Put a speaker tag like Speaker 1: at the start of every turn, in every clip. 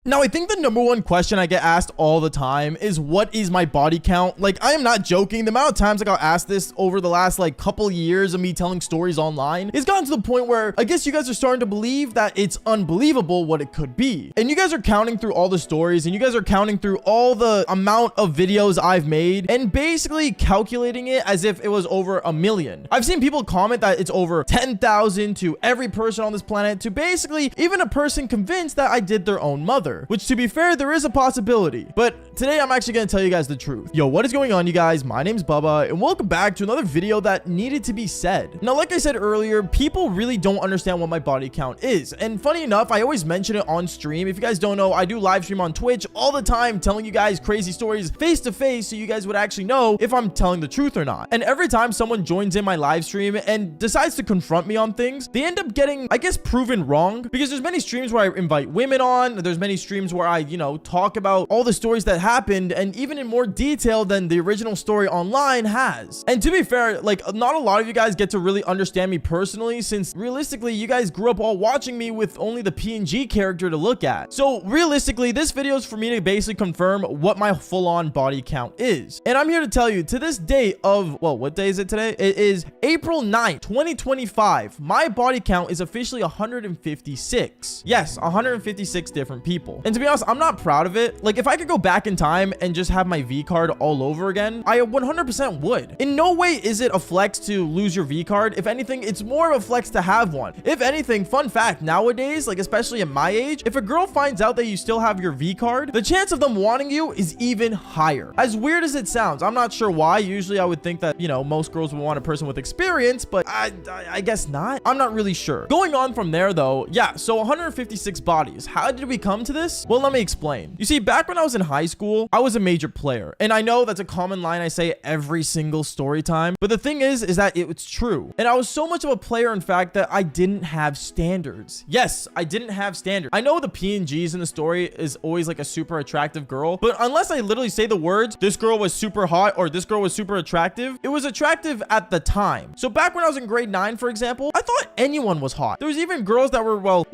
Speaker 1: Now, I think the number one question I get asked all the time is, what is my body count? Like, I am not joking. The amount of times I got asked this over the last like couple years of me telling stories online, it's gotten to the point where I guess you guys are starting to believe that it's unbelievable what it could be. And you guys are counting through all the stories, and you guys are counting through all the amount of videos I've made and basically calculating it as if it was over 1 million. I've seen people comment that it's over 10,000 to every person on this planet, to basically even a person convinced that I did their own mother, which, to be fair, there is a possibility. But today I'm actually going to tell you guys the truth. Yo, what is going on, you guys? My name's Bubba, and welcome back to another video that needed to be said. Now, like I said earlier, people really don't understand what my body count is. And funny enough, I always mention it on stream. If you guys don't know, I do live stream on Twitch all the time, telling you guys crazy stories face to face, so you guys would actually know if I'm telling the truth or not. And every time someone joins in my live stream and decides to confront me on things, they end up getting, I guess, proven wrong, because there's many streams where I invite women on. There's many streams where I, talk about all the stories that happened, and even in more detail than the original story online has. And to be fair, like, not a lot of you guys get to really understand me personally, since realistically, you guys grew up all watching me with only the PNG character to look at. So realistically, this video is for me to basically confirm what my full-on body count is. And I'm here to tell you, to this date of, well, what day is it today? It is April 9th, 2025. My body count is officially 156. Yes, 156 different people. And to be honest, I'm not proud of it. Like, if I could go back in time and just have my V card all over again, I 100% would. In no way is it a flex to lose your V card. If anything, it's more of a flex to have one. If anything, fun fact, nowadays, like especially at my age, if a girl finds out that you still have your V card, the chance of them wanting you is even higher. As weird as it sounds, I'm not sure why. Usually I would think that, most girls would want a person with experience, but I guess not. I'm not really sure. Going on from there though, yeah, so 156 bodies. How did we come to this? Well, let me explain. You see, back when I was in high school, I was a major player. And I know that's a common line I say every single story time, but the thing is that it's true. And I was so much of a player, in fact, that I didn't have standards. Yes, I didn't have standards. I know the PNGs in the story is always like a super attractive girl, but unless I literally say the words, this girl was super hot or this girl was super attractive, it was attractive at the time. So back when I was in grade 9, for example, I thought anyone was hot. There was even girls that were, well,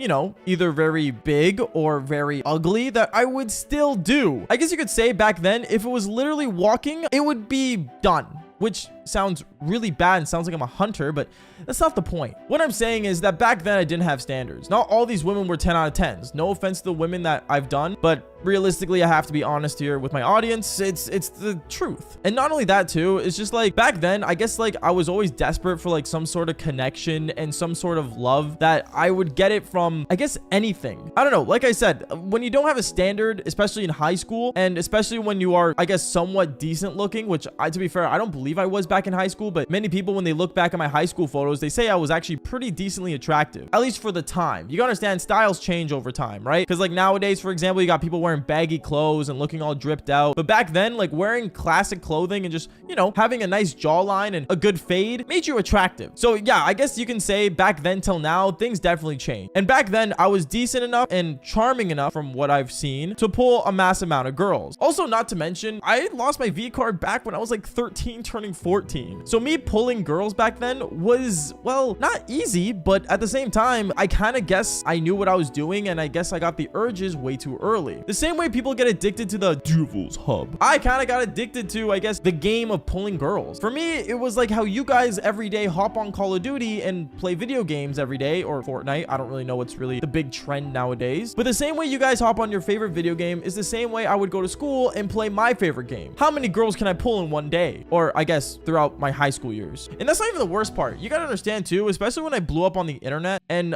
Speaker 1: either very big or very ugly that I would still do. I guess you could say back then, if it was literally walking, it would be done. Which sounds really bad and sounds like I'm a hunter, but that's not the point. What I'm saying is that back then I didn't have standards. Not all these women were 10 out of 10s. No offense to the women that I've done, but realistically, I have to be honest here with my audience. It's the truth. And not only that too, it's just like back then, I guess like I was always desperate for like some sort of connection and some sort of love that I would get it from, I guess, anything. I don't know. Like I said, when you don't have a standard, especially in high school, and especially when you are, I guess, somewhat decent looking, which to be fair, I don't believe I was back in high school, but many people, when they look back at my high school photos, they say I was actually pretty decently attractive, at least for the time. You gotta understand, styles change over time, right? Because like nowadays, for example, you got people wearing baggy clothes and looking all dripped out, but back then, like wearing classic clothing and just, having a nice jawline and a good fade made you attractive. So yeah, I guess you can say back then till now, things definitely changed. And back then, I was decent enough and charming enough, from what I've seen, to pull a mass amount of girls. Also, not to mention, I lost my V card back when I was like 13 turning 14. So me pulling girls back then was, well, not easy, but at the same time, I kind of guess I knew what I was doing, and I guess I got the urges way too early. The same way people get addicted to the Devil's Hub, I kind of got addicted to, I guess, the game of pulling girls. For me, it was like how you guys every day hop on Call of Duty and play video games every day, or Fortnite. I don't really know what's really the big trend nowadays, but the same way you guys hop on your favorite video game is the same way I would go to school and play my favorite game. How many girls can I pull in one day? Or I guess throughout my high school years. And that's not even the worst part. You gotta understand too, especially when I blew up on the internet and,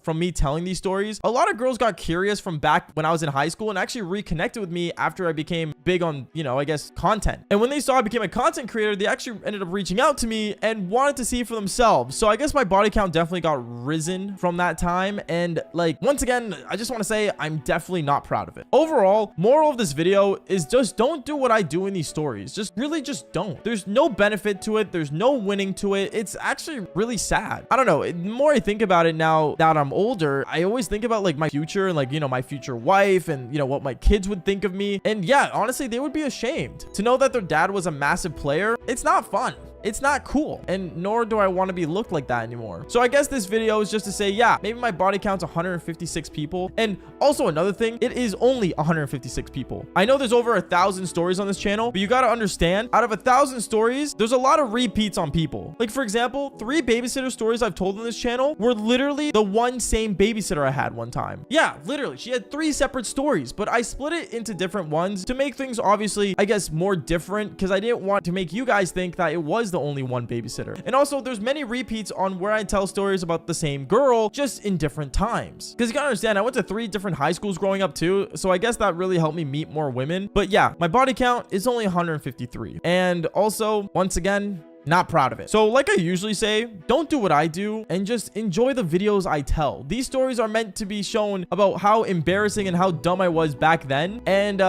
Speaker 1: from me telling these stories, a lot of girls got curious from back when I was in high school and actually reconnected with me after I became big on, I guess, content. And when they saw I became a content creator, they actually ended up reaching out to me and wanted to see for themselves. So I guess my body count definitely got risen from that time. And like, once again, I just want to say I'm definitely not proud of it. Overall, moral of this video is just don't do what I do in these stories. Just really just don't. There's no benefit to it. There's no winning to it. It's actually really sad. I don't know. The more I think about it now that I'm older, I always think about like my future and like, my future wife and, what my kids would think of me. And yeah, honestly, they would be ashamed to know that their dad was a massive player. It's not fun. it's not cool, and nor do I want to be looked like that anymore. So I guess this video is just to say, yeah, maybe my body count's 156 people. And also another thing, it is only 156 people. I know there's over 1,000 stories on this channel, but you got to understand, out of 1,000 stories, there's a lot of repeats on people. Like, for example, 3 babysitter stories I've told on this channel were literally the one same babysitter I had one time. Yeah, literally, she had 3 separate stories, but I split it into different ones to make things obviously, I guess, more different, because I didn't want to make you guys think that it was the only one babysitter. And also, there's many repeats on where I tell stories about the same girl, just in different times. Because you gotta understand, I went to 3 different high schools growing up too, so I guess that really helped me meet more women. But yeah, my body count is only 153. And also, once again, not proud of it. So like I usually say, don't do what I do and just enjoy the videos I tell. These stories are meant to be shown about how embarrassing and how dumb I was back then. And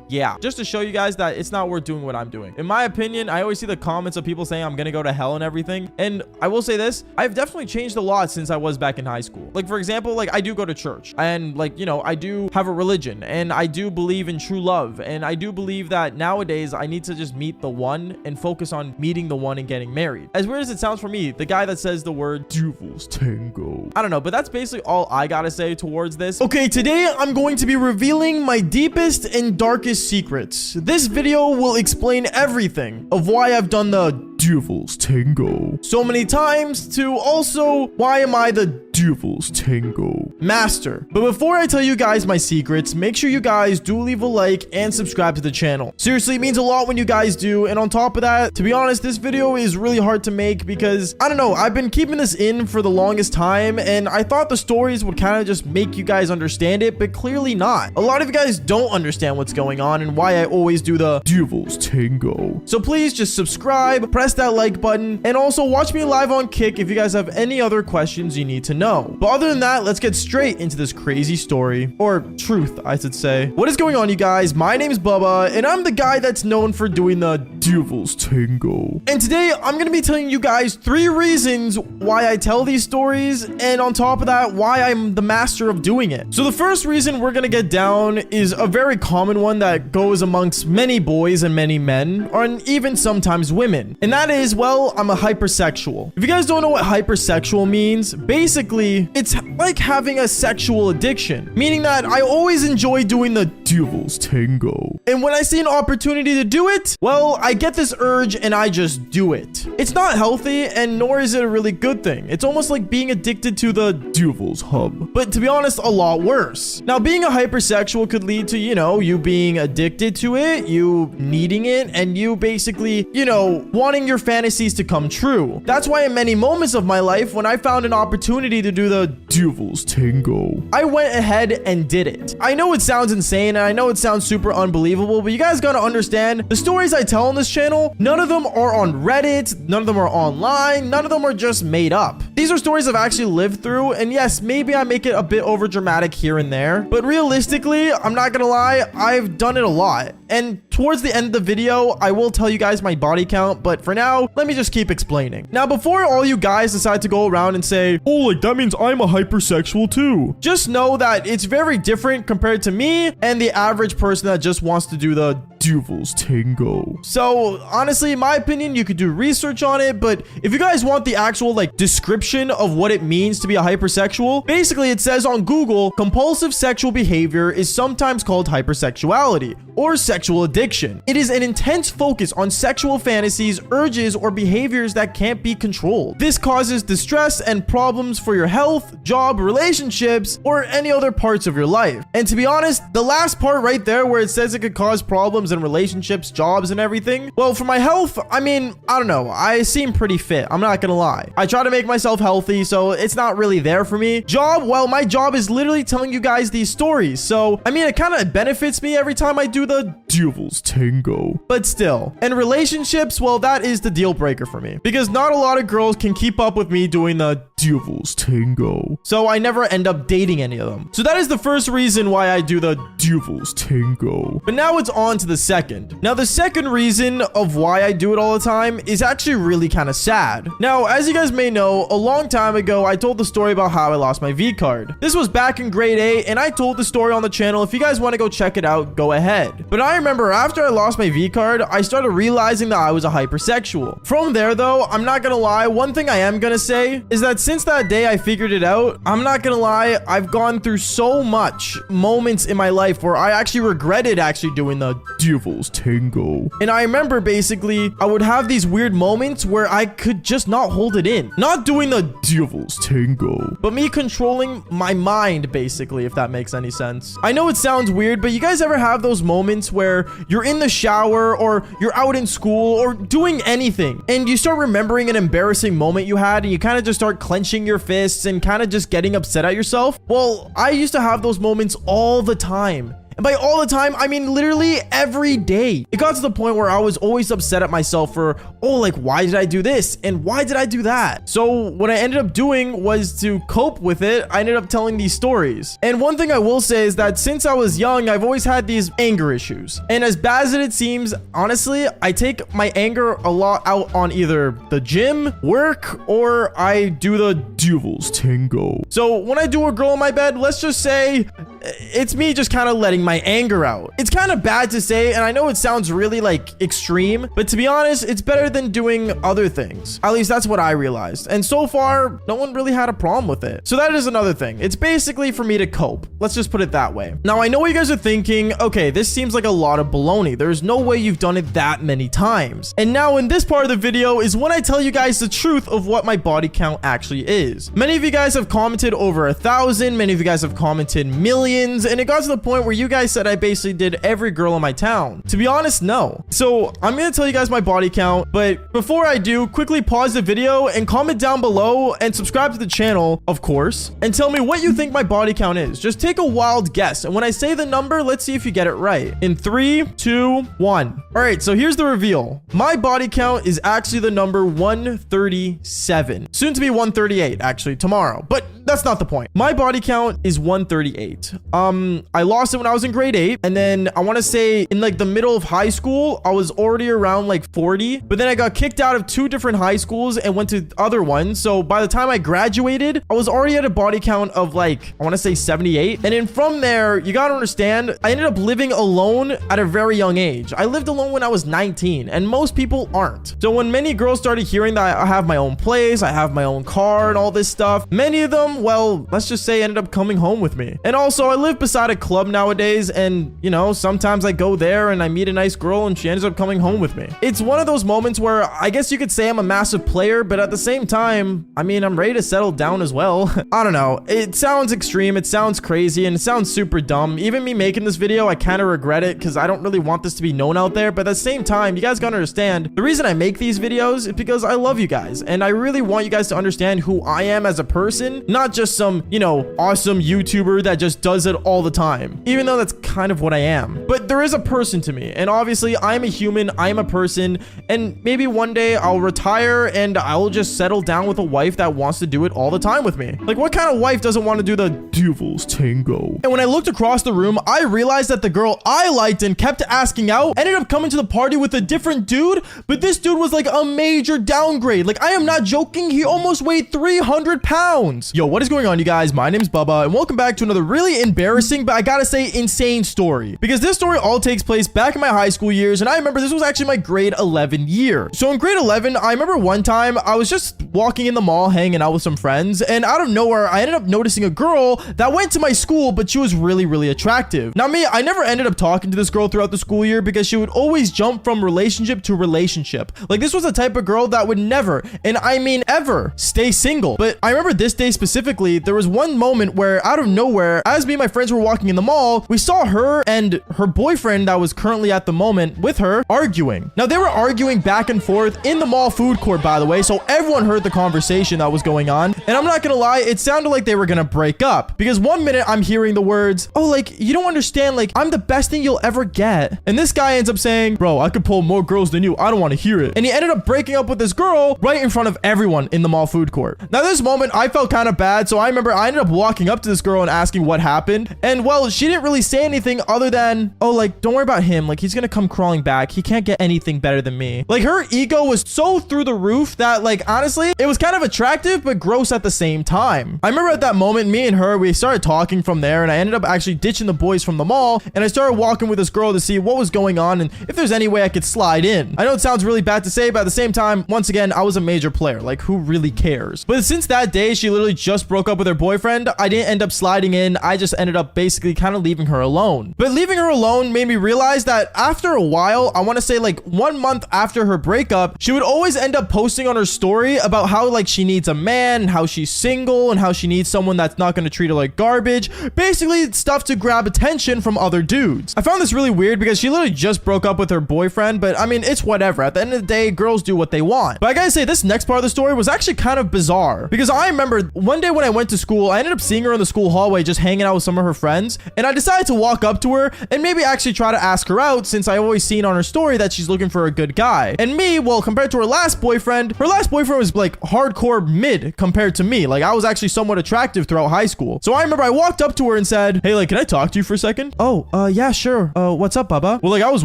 Speaker 1: yeah, just to show you guys that it's not worth doing what I'm doing. In my opinion, I always see the comments of people saying I'm gonna go to hell and everything. And I will say this, I've definitely changed a lot since I was back in high school. Like, for example, like I do go to church, and like, you know, I do have a religion, and I do believe in true love. And I do believe that nowadays I need to just meet the one and focus on meeting the one and getting married. As weird as it sounds for me, the guy that says the word Devil's Tango. I don't know, but that's basically all I gotta say towards this. Okay, today I'm going to be revealing my deepest and darkest secrets. This video will explain everything of why I've done the Devil's Tango so many times, to also why am I the Devil's Tango master. But before I tell you guys my secrets, make sure you guys do leave a like and subscribe to the channel. Seriously, it means a lot when you guys do. And on top of that, to be honest, this video is really hard to make because I don't know, I've been keeping this in for the longest time, and I thought the stories would kind of just make you guys understand it, but clearly not. A lot of you guys don't understand what's going on and why I always do the Devil's Tango. So please just subscribe, press that like button, and also watch me live on Kick if you guys have any other questions you need to know. But other than that, let's get straight into this crazy story, or truth, I should say. What is going on, you guys? My name's Bubba, and I'm the guy that's known for doing the Devil's Tango. And today, I'm gonna be telling you guys 3 reasons why I tell these stories, and on top of that, why I'm the master of doing it. So the first reason we're gonna get down is a very common one that goes amongst many boys and many men, and even sometimes women. And that is, well, I'm a hypersexual. If you guys don't know what hypersexual means, basically, it's like having a sexual addiction, meaning that I always enjoy doing the Devil's Tango. And when I see an opportunity to do it, well, I get this urge and I just do it. It's not healthy, and nor is it a really good thing. It's almost like being addicted to the Devil's Hub. But to be honest, a lot worse. Now, being a hypersexual could lead to, you know, you being addicted to it, you needing it, and you basically, you know, wanting your fantasies to come true. That's why in many moments of my life, when I found an opportunity to do the Devil's Tango, I went ahead and did it. I know it sounds insane, and I know it sounds super unbelievable, but you guys gotta understand, the stories I tell on this channel, none of them are on Reddit, none of them are online, none of them are just made up. These are stories I've actually lived through, and yes, maybe I make it a bit over dramatic here and there, but realistically, I'm not gonna lie, I've done it a lot. And towards the end of the video, I will tell you guys my body count, but for now, let me just keep explaining. Now, before all you guys decide to go around and say, oh, like that means I'm a hypersexual too, just know that it's very different compared to me and the average person that just wants to do the Devil's Tango. So honestly, in my opinion, you could do research on it, but if you guys want the actual like description of what it means to be a hypersexual, basically it says on Google, compulsive sexual behavior is sometimes called hypersexuality or sexual addiction. It is an intense focus on sexual fantasies, urges, or behaviors that can't be controlled. This causes distress and problems for your health, job, relationships, or any other parts of your life. And to be honest, the last part right there where it says it could cause problems in relationships, jobs, and everything, well, for my health, I mean, I don't know, I seem pretty fit, I'm not gonna lie. I try to make myself healthy, so it's not really there for me. Job, well, my job is literally telling you guys these stories, so I mean, it kind of benefits me every time I do the Devil's Tango, but still. And relationships, well, that is the deal breaker for me, because not a lot of girls can keep up with me doing the devil's tango. So I never end up dating any of them. So that is the first reason why I do the devil's tango. But now it's on to the second. Now the second reason of why I do it all the time is actually really kind of sad. Now, as you guys may know, a long time ago, I told the story about how I lost my V card. This was back in grade 8, and I told the story on the channel. If you guys want to go check it out, go ahead. But I remember after I lost my V card, I started realizing that I was a hypersexual. From there, though, I'm not gonna lie, one thing I am gonna say is that since that day I figured it out, I'm not gonna lie, I've gone through so much moments in my life where I actually regretted actually doing the devil's tango. And I remember basically I would have these weird moments where I could just not hold it in. Not doing the devil's tango, but me controlling my mind, basically, if that makes any sense. I know it sounds weird, but you guys ever have those moments where you're in the shower or you're out in school or doing anything and you start remembering an embarrassing moment you had and you kind of just start clenching your fists and kind of just getting upset at yourself? Well, I used to have those moments all the time. And by all the time, I mean literally every day. It got to the point where I was always upset at myself for, oh, like, why did I do this? And why did I do that? So what I ended up doing was to cope with it. I ended up telling these stories. And one thing I will say is that since I was young, I've always had these anger issues. And as bad as it seems, honestly, I take my anger a lot out on either the gym, work, or I do the devil's tango. So when I do a girl in my bed, let's just say it's me just kind of letting my anger out. It's kind of bad to say, and I know it sounds really like extreme, but to be honest, it's better than doing other things. At least that's what I realized. And so far, no one really had a problem with it. So that is another thing. It's basically for me to cope. Let's just put it that way. Now, I know what you guys are thinking. Okay, this seems like a lot of baloney. There's no way you've done it that many times. And now in this part of the video is when I tell you guys the truth of what my body count actually is. Many of you guys have commented over 1,000. Many of you guys have commented millions. And it got to the point where you guys said I basically did every girl in my town. To be honest, no. So I'm going to tell you guys my body count. But before I do, quickly pause the video and comment down below and subscribe to the channel, of course, and tell me what you think my body count is. Just take a wild guess. And when I say the number, let's see if you get it right. In 3, 2, 1. All right, so here's the reveal. My body count is actually the number 137. Soon to be 138, actually, tomorrow. But that's not the point. My body count is 138. I lost it when I was in grade 8. And then I want to say in like the middle of high school, I was already around like 40. But then I got kicked out of 2 different high schools and went to other ones. So by the time I graduated, I was already at a body count of like, I want to say 78. And then from there, you got to understand, I ended up living alone at a very young age. I lived alone when I was 19 and most people aren't. So when many girls started hearing that I have my own place, I have my own car and all this stuff, many of them, well, let's just say ended up coming home with me. And also I live beside a club nowadays and, you know, sometimes I go there and I meet a nice girl and she ends up coming home with me. It's one of those moments where I guess you could say I'm a massive player, but at the same time, I mean, I'm ready to settle down as well. I don't know. It sounds extreme. It sounds crazy and it sounds super dumb. Even me making this video, I kind of regret it because I don't really want this to be known out there. But at the same time, you guys gotta understand the reason I make these videos is because I love you guys and I really want you guys to understand who I am as a person, not just some, you know, awesome YouTuber that just does it all the time, even though that's kind of what I am. But there is a person to me, and obviously I'm a human, I'm a person, and maybe one day I'll retire and I'll just settle down with a wife that wants to do it all the time with me. Like, what kind of wife doesn't want to do the devil's tango? And when I looked across the room, I realized that the girl I liked and kept asking out ended up coming to the party with a different dude, but this dude was like a major downgrade. Like, I am not joking, he almost weighed 300 pounds. Yo, what is going on, you guys? My name's Bubba, and welcome back to another really embarrassing, but I gotta say insane story, because this story all takes place back in my high school years. And I remember this was actually my grade 11 year. So in grade 11, I remember one time I was just walking in the mall hanging out with some friends, and out of nowhere I ended up noticing a girl that went to my school, but she was really attractive. Now me, I never ended up talking to this girl throughout the school year because she would always jump from relationship to relationship. Like, this was the type of girl that would never, and I mean ever, stay single. But I remember this day specifically specifically, there was one moment where out of nowhere, as me and my friends were walking in the mall, we saw her and her boyfriend that was currently at the moment with her arguing. Now, they were arguing back and forth in the mall food court, by the way, so everyone heard the conversation that was going on. And I'm not gonna lie, it sounded like they were gonna break up, because one minute I'm hearing the words, oh, like, you don't understand, like, I'm the best thing you'll ever get. And this guy ends up saying, bro, I could pull more girls than you. I don't want to hear it. And he ended up breaking up with this girl right in front of everyone in the mall food court. Now, this moment, I felt kind of bad, so I remember I ended up walking up to this girl and asking what happened. And, well, she didn't really say anything other than, oh, like, don't worry about him. Like, he's gonna come crawling back. He can't get anything better than me. Like, her ego was so through the roof that, like, honestly, it was kind of attractive, but gross at the same time. I remember at that moment, me and her, we started talking from there, and I ended up actually ditching the boys from the mall, and I started walking with this girl to see what was going on and if there's any way I could slide in. I know it sounds really bad to say, but at the same time, once again, I was a major player. Like, who really cares? But since that day, she literally just broke up with her boyfriend. I didn't end up sliding in. I just ended up basically kind of leaving her alone. But leaving her alone made me realize that after a while, I want to say like 1 month after her breakup, she would always end up posting on her story about how like she needs a man, how she's single, and how she needs someone that's not going to treat her like garbage. Basically stuff to grab attention from other dudes. I found this really weird because she literally just broke up with her boyfriend, but I mean, it's whatever. At the end of the day, girls do what they want. But I gotta say, this next part of the story was actually kind of bizarre because I remember one day when I went to school, I ended up seeing her in the school hallway just hanging out with some of her friends, and I decided to walk up to her and maybe actually try to ask her out since I always seen on her story that she's looking for a good guy. And me, well, compared to her last boyfriend was like hardcore mid compared to me. Like, I was actually somewhat attractive throughout high school. So I remember I walked up to her and said, hey, like, can I talk to you for a second? Oh, yeah, sure. What's up, Bubba? Well, like, I was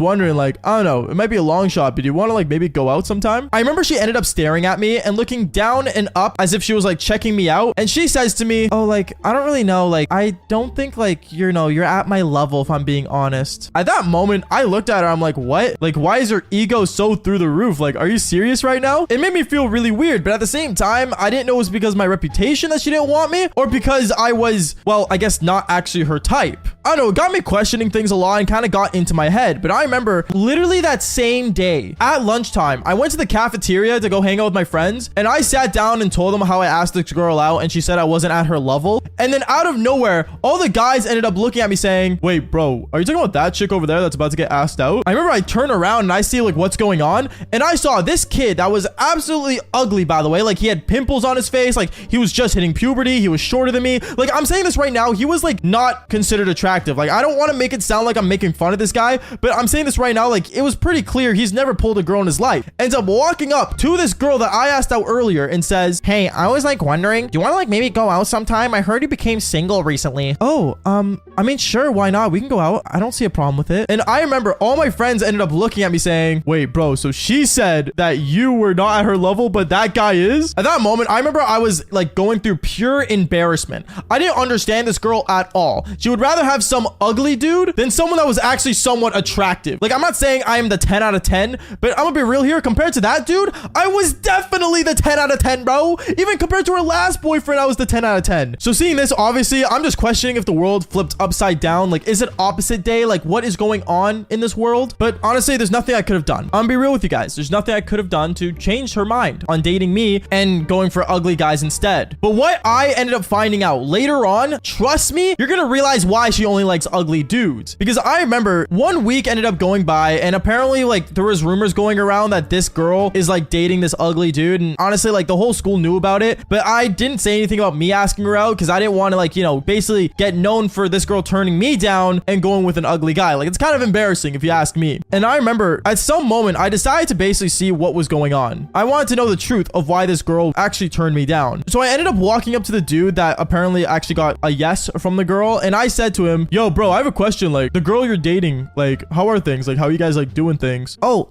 Speaker 1: wondering, like, I don't know, it might be a long shot, but do you want to like maybe go out sometime? I remember she ended up staring at me and looking down and up as if she was like checking me out. And she says to me, oh, like, I don't really know. Like, I don't think like, you're at my level, if I'm being honest. At that moment, I looked at her. I'm like, what? Like, why is her ego so through the roof? Like, are you serious right now? It made me feel really weird, but at the same time, I didn't know it was because of my reputation that she didn't want me or because I was, well, I guess not actually her type. I don't know, it got me questioning things a lot and kind of got into my head. But I remember literally that same day at lunchtime, I went to the cafeteria to go hang out with my friends, and I sat down and told them how I asked this girl out and she said I wasn't at her level. And then out of nowhere, all the guys ended up looking at me saying, wait, bro, are you talking about that chick over there that's about to get asked out? I remember I turned around and I see like what's going on, and I saw this kid that was absolutely ugly, by the way. Like, he had pimples on his face, like he was just hitting puberty, he was shorter than me. Like, I'm saying this right now, he was like not considered attractive. Like, I don't want to make it sound like I'm making fun of this guy, but I'm saying this right now, like, it was pretty clear he's never pulled a girl in his life. Ends up walking up to this girl that I asked out earlier and says, hey, I was like wondering, do you want to like maybe go out sometime? I heard you became single recently. Oh, I mean, sure, why not? We can go out. I don't see a problem with it. And I remember all my friends ended up looking at me saying, wait, bro, so she said that you were not at her level, but that guy is? At that moment, I remember I was like going through pure embarrassment. I didn't understand this girl at all. She would rather have some ugly dude than someone that was actually somewhat attractive. Like, I'm not saying I am the 10 out of 10, but I'm gonna be real here. Compared to that dude, I was definitely the 10 out of 10, bro. Even compared to her last boyfriend, I was the 10 out of 10. So seeing this, obviously, I'm just questioning if the world flipped upside down. Like, is it opposite day? Like, what is going on in this world? But honestly, there's nothing I could have done. I'm gonna be real with you guys. There's nothing I could have done to change her mind on dating me and going for ugly guys instead. But what I ended up finding out later on, trust me, you're gonna realize why she only likes ugly dudes. Because I remember 1 week ended up going by, and apparently like there was rumors going around that this girl is like dating this ugly dude, and honestly like the whole school knew about it, but I didn't say anything about me asking her out because I didn't want to like, you know, basically get known for this girl turning me down and going with an ugly guy. Like, it's kind of embarrassing if you ask me. And I remember at some moment I decided to basically see what was going on. I wanted to know the truth of why this girl actually turned me down. So I ended up walking up to the dude that apparently actually got a yes from the girl, and I said to him, yo bro, I have a question. Like, the girl you're dating, like, how are things? Like, how are you guys like doing things? Oh,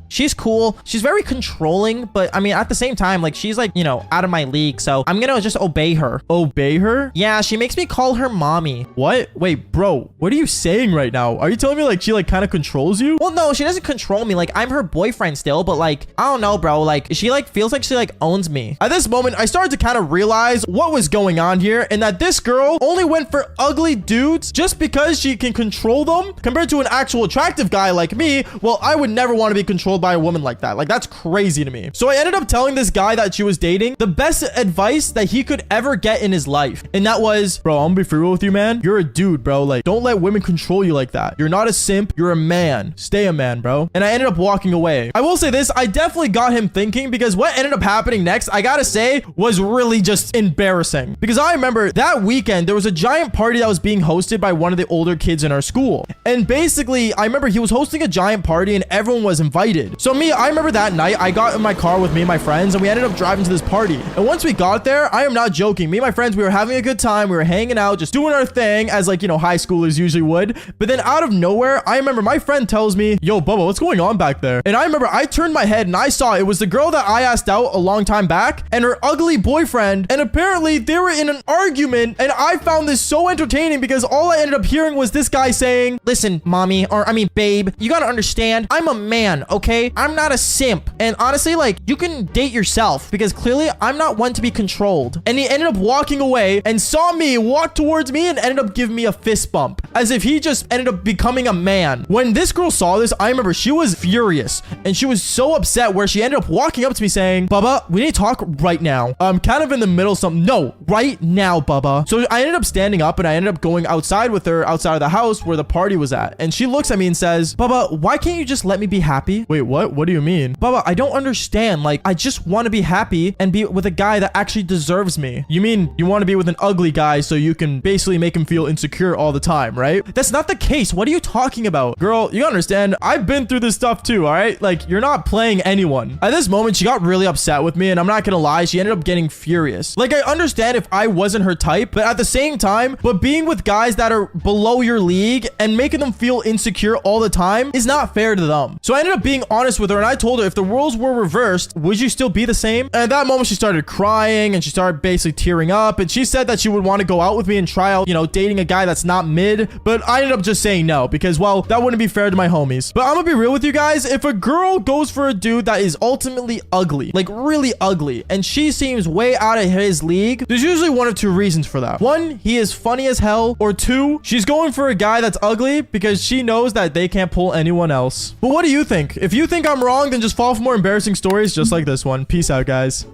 Speaker 1: she's cool. She's very controlling, but I mean, at the same time, like, she's like, you know, out of my league, so I'm gonna just obey her. Obey her? Yeah, she makes me call her mommy. What? Wait, bro, what are you saying right now? Are you telling me like she like kind of controls you? Well, no, she doesn't control me. Like, I'm her boyfriend still, but like, I don't know, bro. Like, she like feels like she like owns me. At this moment, I started to kind of realize what was going on here, and that this girl only went for ugly dudes just because she can control them compared to an actual attractive guy like me. Well, I would never want to be controlled controlled by a woman like that. Like, that's crazy to me. So I ended up telling this guy that she was dating the best advice that he could ever get in his life. And that was, bro, I'm gonna be for real with you, man. You're a dude, bro. Like, don't let women control you like that. You're not a simp. You're a man. Stay a man, bro. And I ended up walking away. I will say this, I definitely got him thinking, because what ended up happening next, I gotta say, was really just embarrassing. Because I remember that weekend, there was a giant party that was being hosted by one of the older kids in our school. And basically, I remember he was hosting a giant party and everyone was invited. So I remember that night, I got in my car with me and my friends and we ended up driving to this party. And once we got there, I am not joking. Me and my friends, we were having a good time. We were hanging out, just doing our thing as, like, you know, high schoolers usually would. But then out of nowhere, I remember my friend tells me, yo, Bubba, what's going on back there? And I remember I turned my head and I saw it was the girl that I asked out a long time back and her ugly boyfriend. And apparently they were in an argument. And I found this so entertaining because all I ended up hearing was this guy saying, listen, mommy, or I mean, babe, you gotta understand, I'm a man, okay? I'm not a simp. And honestly, like, you can date yourself because clearly I'm not one to be controlled. And he ended up walking away and saw me walk towards me and ended up giving me a fist bump as if he just ended up becoming a man. When this girl saw this, I remember she was furious and she was so upset where she ended up walking up to me saying, Bubba, we need to talk right now. I'm kind of in the middle of something. No, right now, Bubba. So I ended up standing up and I ended up going outside with her outside of the house where the party was at. And she looks at me and says, Bubba, why can't you just let me be happy? Wait, what? What do you mean? Bubba, I don't understand. Like, I just want to be happy and be with a guy that actually deserves me. You mean you want to be with an ugly guy so you can basically make him feel insecure all the time, right? That's not the case. What are you talking about? Girl, you gotta understand, I've been through this stuff too, all right? Like, you're not playing anyone. At this moment, she got really upset with me and I'm not gonna lie, she ended up getting furious. Like, I understand if I wasn't her type, but at the same time, being with guys that are below your league and making them feel insecure all the time is not fair to them. So I ended up being honest with her and I told her, if the roles were reversed, would you still be the same? And at that moment, she started crying and she started basically tearing up. And she said that she would want to go out with me and try out, you know, dating a guy that's not mid. But I ended up just saying no because, well, that wouldn't be fair to my homies. But I'm gonna be real with you guys. If a girl goes for a dude that is ultimately ugly, like really ugly, and she seems way out of his league, there's usually one of two reasons for that. One, he is funny as hell. Or two, she's going for a guy that's ugly because she knows that they can't pull anyone else. But what do you think? If you think I'm wrong, then just follow for more embarrassing stories just like this one. Peace out, guys.